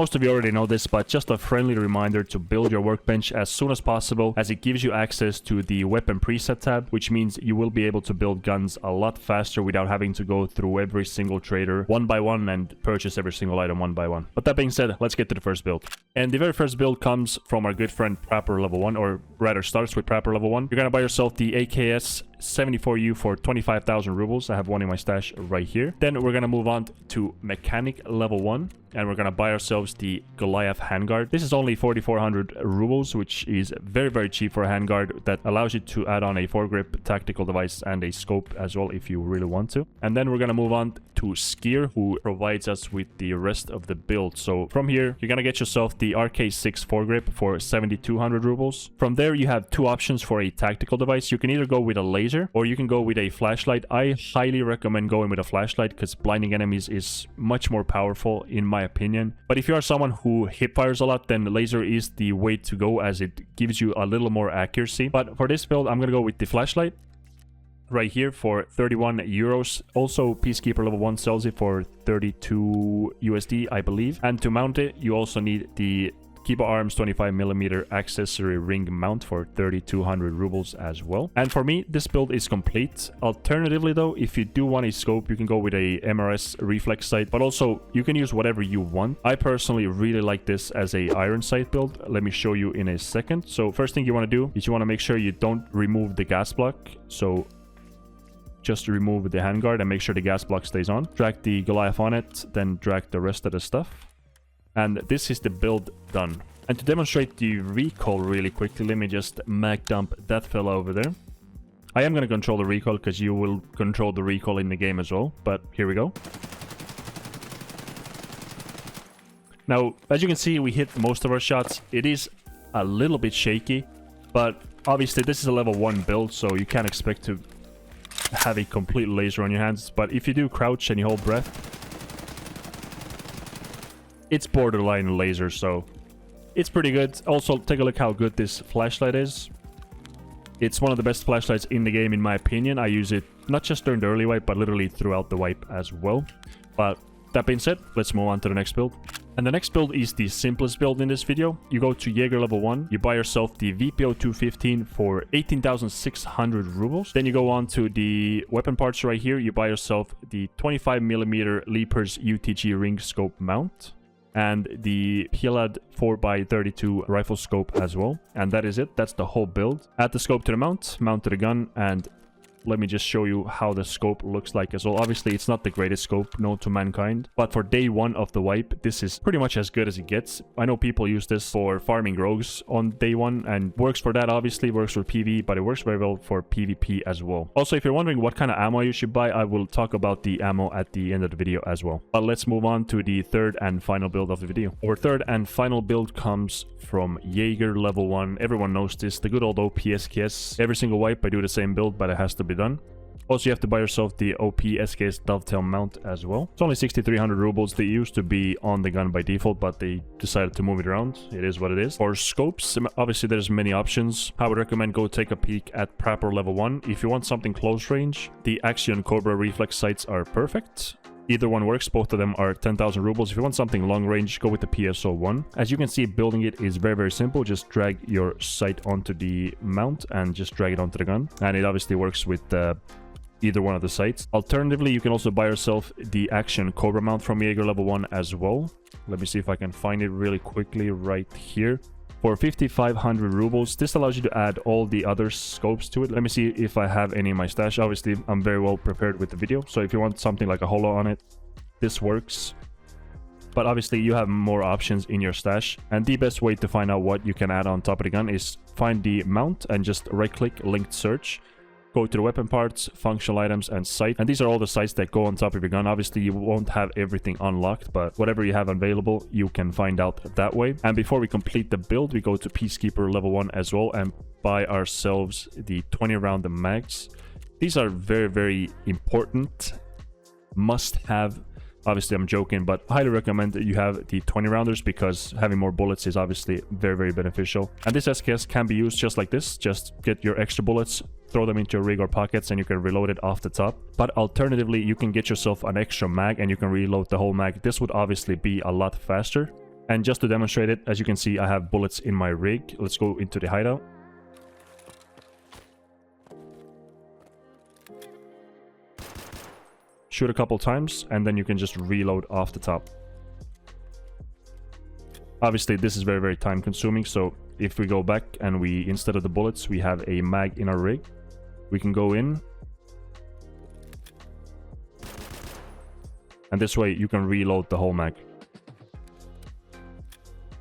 Most of you already know this, but just a friendly reminder to build your workbench as soon as possible, as it gives you access to the weapon preset tab, which means you will be able to build guns a lot faster without having to go through every single trader one by one and purchase every single item one by one. But that being said, let's get to the first build. And the very first build comes from our good friend Prapor LL1, or rather starts with Prapor LL1. You're gonna buy yourself the AKS 74U for 25,000 rubles. I have one in my stash right here. Then we're gonna move on to Mechanic Level 1, and we're gonna buy ourselves the Goliaf handguard. This is only 4,400 rubles, which is very cheap for a handguard that allows you to add on a foregrip, tactical device, and a scope as well if you really want to. And then we're gonna move on to Skier, who provides us with the rest of the build. So from here, you're gonna get yourself the RK6 foregrip for 7,200 rubles. From there, you have two options for a tactical device. You can either go with a laser or you can go with a flashlight. I highly recommend going with a flashlight because blinding enemies is much more powerful in my opinion. But if you are someone who hip fires a lot, then the laser is the way to go as it gives you a little more accuracy. But for this build, I'm gonna go with the flashlight right here for 31 euros. Also, Peacekeeper LL1 sells it for 32 USD, I believe. And to mount it, you also need the Kiba Arms 25mm accessory ring mount for 3,200 rubles as well. And for me, this build is complete. Alternatively though, if you do want a scope, you can go with a MRS reflex sight, but also you can use whatever you want. I personally really like this as a iron sight build. Let me show you in a second. So first thing you want to do is you want to make sure you don't remove the gas block. So just remove the handguard and make sure the gas block stays on. Drag the Goliath on it, then drag the rest of the stuff. And this is the build done. And to demonstrate the recoil really quickly, let me just mag dump that fella over there. I am going to control the recoil because you will control the recoil in the game as well. But here we go. Now, as you can see, we hit most of our shots. It is a little bit shaky, but obviously this is a level 1 build, so you can't expect to have a complete laser on your hands. But if you do crouch and you hold breath, it's borderline laser, so it's pretty good. Also, take a look how good this flashlight is. It's one of the best flashlights in the game in my opinion. I use it not just during the early wipe, but literally throughout the wipe as well. But that being said, let's move on to the next build. And the next build is the simplest build in this video. You go to Jaeger LL1, you buy yourself the VPO 215 for 18,600 rubles. Then you go on to the weapon parts right here. You buy yourself the 25mm Leapers UTG ring scope mount and the Pilad 4x32 rifle scope as well. And that is it. That's the whole build. Add the scope to the mount to the gun, and let me just show you how the scope looks like as well. Obviously, it's not the greatest scope known to mankind, but for day 1 of the wipe, this is pretty much as good as it gets. I know people use this for farming rogues on day 1, and works for that, obviously, works for PvE, but it works very well for PvP as well. Also, if you're wondering what kind of ammo you should buy, I will talk about the ammo at the end of the video as well. But let's move on to the third and final build of the video. Our third and final build comes from Jaeger LL1. Everyone knows this, the good old OP-SKS. Every single wipe, I do the same build, but it has to be done. Also, you have to buy yourself the OP-SKS dovetail mount as well. It's only 6,300 rubles. They used to be on the gun by default, but they decided to move it around. It is what it is. For scopes, obviously there's many options. I would recommend go take a peek at Prapor LL1. If you want something close range, the Axion Cobra reflex sights are perfect. Either one works, both of them are 10,000 rubles. If you want something long range, go with the PSO1. As you can see, building it is very simple. Just drag your sight onto the mount and just drag it onto the gun. And it obviously works with either one of the sights. Alternatively, you can also buy yourself the Axion Cobra mount from Jaeger LL1 as well. Let me see if I can find it really quickly right here. For 5,500 rubles, this allows you to add all the other scopes to it. Let me see if I have any in my stash. Obviously, I'm very well prepared with the video. So if you want something like a holo on it, this works. But obviously, you have more options in your stash. And the best way to find out what you can add on top of the gun is find the mount and just right-click, linked search. Go to the weapon parts, functional items, and sight. And these are all the sights that go on top of your gun. Obviously, you won't have everything unlocked, but whatever you have available, you can find out that way. And before we complete the build, we go to Peacekeeper LL1 as well and buy ourselves the 20-round mags. These are very important. Must have. Obviously, I'm joking, but highly recommend that you have the 20-rounders because having more bullets is obviously very beneficial. And this SKS can be used just like this. Just get your extra bullets, throw them into your rig or pockets, and you can reload it off the top. But alternatively, you can get yourself an extra mag and you can reload the whole mag. This would obviously be a lot faster. And just to demonstrate it, as you can see, I have bullets in my rig. Let's go into the hideout. Shoot a couple times, and then you can just reload off the top. Obviously, this is very, very time consuming, so if we go back and we, instead of the bullets, we have a mag in our rig, we can go in. And this way, you can reload the whole mag.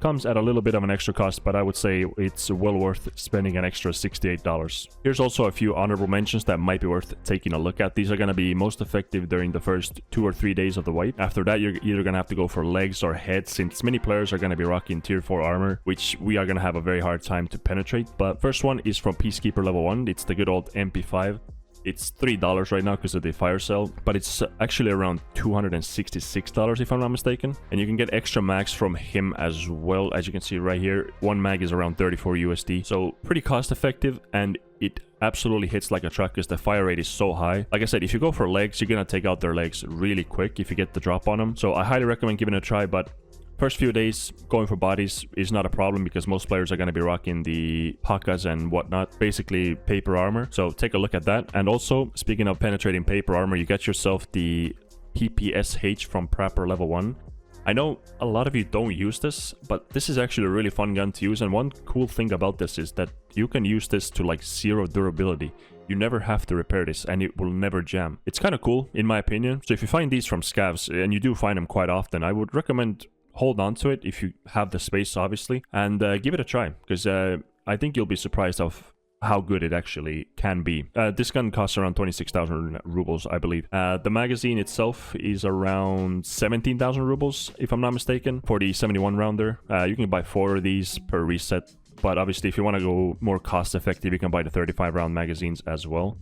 Comes at a little bit of an extra cost, but I would say it's well worth spending an extra $68. Here's also a few honorable mentions that might be worth taking a look at. These are going to be most effective during the first 2 or 3 days of the wipe. After that, you're either going to have to go for legs or head, since many players are going to be rocking tier 4 armor, which we are going to have a very hard time to penetrate. But first one is from Peacekeeper LL1. It's the good old MP5. It's $3 right now because of the fire sale, but it's actually around $266 if I'm not mistaken. And you can get extra mags from him as well. As you can see right here, one mag is around 34 USD. So pretty cost effective, and it absolutely hits like a truck because the fire rate is so high. Like I said, if you go for legs, you're gonna take out their legs really quick if you get the drop on them. So I highly recommend giving it a try, but first few days, going for bodies is not a problem because most players are going to be rocking the pakas and whatnot, basically paper armor. So take a look at that. And also, speaking of penetrating paper armor, you get yourself the PPSH from Prapor LL1. I know a lot of you don't use this, but this is actually a really fun gun to use. And one cool thing about this is that you can use this to like 0 durability. You never have to repair this and it will never jam. It's kind of cool in my opinion. So if you find these from scavs, and you do find them quite often, I would recommend hold on to it if you have the space, obviously, and give it a try, because I think you'll be surprised of how good it actually can be. This gun costs around 26,000 rubles, I believe. The magazine itself is around 17,000 rubles, if I'm not mistaken, for the 71 rounder. You can buy 4 of these per reset, but obviously if you want to go more cost effective, you can buy the 35 round magazines as well.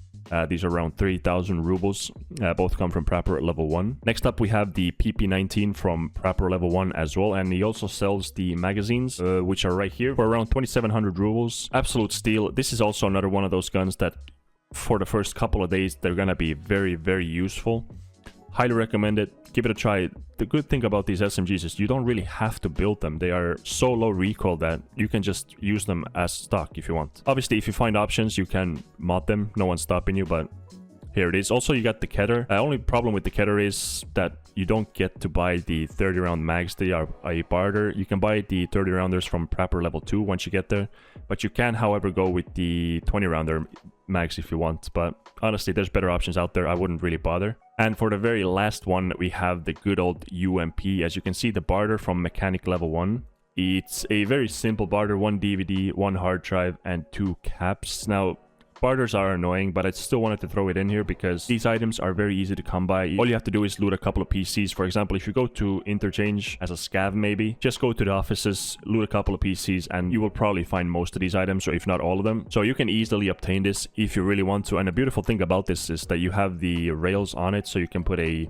These are around 3,000 rubles. Both come from Prapor LL1. Next up, we have the PP19 from Prapor LL1 as well. And he also sells the magazines, which are right here, for around 2,700 rubles. Absolute steal. This is also another one of those guns that for the first couple of days, they're going to be very, very useful. Highly recommend it. Give it a try. The good thing about these SMGs is you don't really have to build them. They are so low recoil that you can just use them as stock if you want. Obviously, if you find options, you can mod them. No one's stopping you, but here it is. Also, you got the Keter. The only problem with the Keter is that you don't get to buy the 30 round mags. They are a barter. You can buy the 30 rounders from Prapor Level 2 once you get there, but you can, however, go with the 20 rounder mags if you want. But honestly, there's better options out there. I wouldn't really bother. And for the very last one, we have the good old UMP. As you can see, the barter from Mechanic Level 1. It's a very simple barter, 1 DVD, 1 hard drive, and 2 caps. Now, barters are annoying, but I still wanted to throw it in here because these items are very easy to come by. All you have to do is loot a couple of PCs. For example, if you go to Interchange as a scav maybe, just go to the offices, loot a couple of PCs, and you will probably find most of these items, or if not all of them. So you can easily obtain this if you really want to. And the beautiful thing about this is that you have the rails on it, so you can put a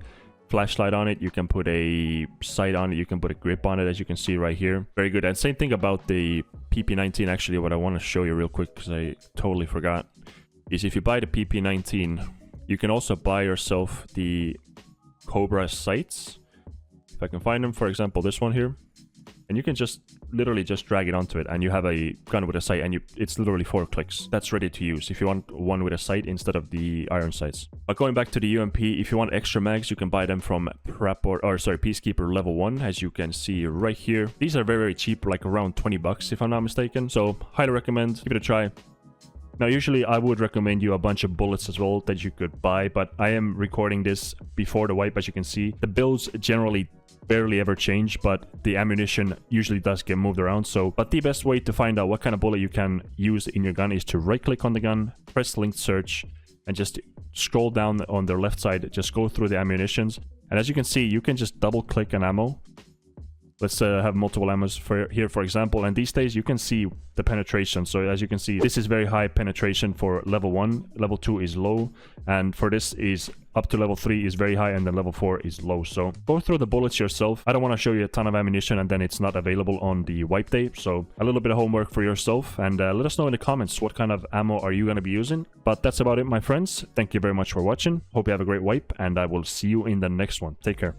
flashlight on it, you can put a sight on it, you can put a grip on it, as you can see right here. Very good. And same thing about the PP19. Actually, what I want to show you real quick, because I totally forgot, is if you buy the PP19, you can also buy yourself the Cobra sights. If I can find them, for example, this one here. And you can just literally just drag it onto it, and you have a gun with a sight, and it's literally 4 clicks. That's ready to use if you want one with a sight instead of the iron sights. But going back to the UMP, if you want extra mags, you can buy them from Peacekeeper LL1, as you can see right here. These are very, very cheap, like around 20 bucks if I'm not mistaken. So highly recommend, give it a try. Now, usually I would recommend you a bunch of bullets as well that you could buy, but I am recording this before the wipe, as you can see. The builds generally barely ever change, but the ammunition usually does get moved around. But the best way to find out what kind of bullet you can use in your gun is to right click on the gun, press linked search, and just scroll down on the left side, just go through the ammunitions. And as you can see, you can just double click on ammo. Let's have multiple ammos for here, for example, and these days you can see the penetration. So as you can see, this is very high penetration for level 1, level 2 is low, and for this is up to level 3 is very high, and then level 4 is low. So go through the bullets yourself. I don't want to show you a ton of ammunition and then it's not available on the wipe day. So a little bit of homework for yourself, and let us know in the comments what kind of ammo are you going to be using. But that's about it, my friends. Thank you very much for watching. Hope you have a great wipe, and I will see you in the next one. Take care.